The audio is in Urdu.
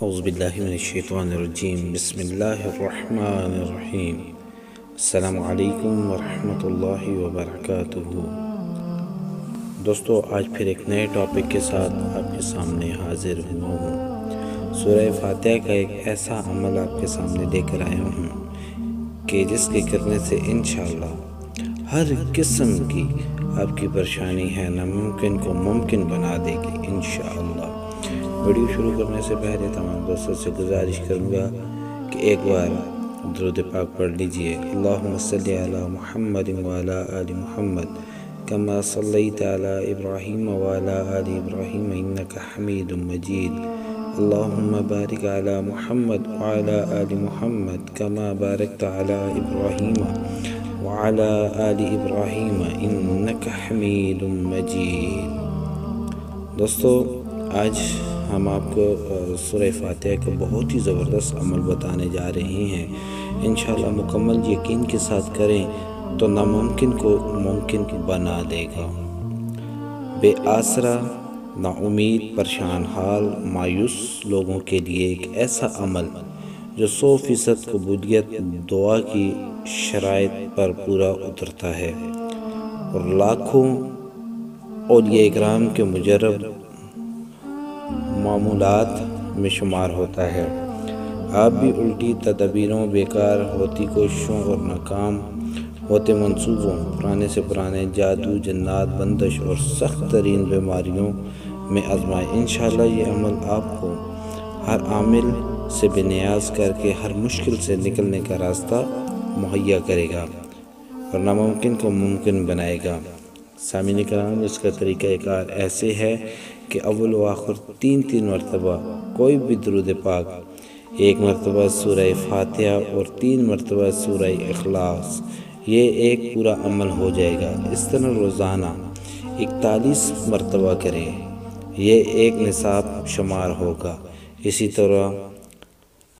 اعوذ باللہ من الشیطان الرجیم، بسم اللہ الرحمن الرحیم۔ السلام علیکم ورحمۃ اللہ وبرکاتہ۔ دوستو، آج پھر ایک نئے ٹاپک کے ساتھ آپ کے سامنے حاضر ہوا ہوں۔ سورہ فاتحہ کا ایک ایسا عمل آپ کے سامنے لے کر آیا ہوں کہ جس کے کرنے سے انشاءاللہ ہر قسم کی آپ کی پریشانی ہے ناممکن کو ممکن بنا دے گی انشاءاللہ۔ ویڈیو شروع کرنے سے پہلے تمام دوستوں سے گزارش کروں گا کہ ایک بار درود پاک پڑھ لیجئے۔ اللہم صلی علی محمد وعلی آل محمد کما صلیت علی ابراہیم وعلی آل ابراہیم انک حمید مجید۔ اللہم بارک علی محمد وعلی آل محمد کما بارکت علی ابراہیم وعلی آل ابراہیم انک حمید مجید۔ دوستو، آج ہم آپ کو سورہ فاتحہ کا بہت ہی زبردست عمل بتانے جا رہے ہیں۔ انشاءاللہ مکمل یقین کے ساتھ کریں تو ناممکن کو ممکن بنا دے گا۔ بے آسرا، نا امید، پریشان حال، مایوس لوگوں کے لیے ایک ایسا عمل جو 100% قبولیت دعا کی شرائط پر پورا اترتا ہے اور لاکھوں اولیاء اکرام کے مجرب معمولات میں شمار ہوتا ہے۔ آپ بھی الٹی تدابیروں، بیکار ہوتی کوششوں اور ناکام ہوتے منصوبوں، پرانے سے پرانے جادو، جنات، بندش اور سخت ترین بیماریوں میں آزمائیں۔ انشاءاللہ یہ عمل آپ کو ہر عامل سے بے نیاز کر کے ہر مشکل سے نکلنے کا راستہ مہیا کرے گا اور ناممکن کو ممکن بنائے گا۔ سامعین کرام، اس کا طریقہ کار ایسے ہے کہ اول و آخر 3 مرتبہ کوئی بھی درود پاک، 1 مرتبہ سورہ فاتحہ اور 3 مرتبہ سورہ اخلاص، یہ ایک پورا عمل ہو جائے گا۔ اس طرح روزانہ 41 مرتبہ کریں، یہ ایک نصاب شمار ہوگا۔ اسی طرح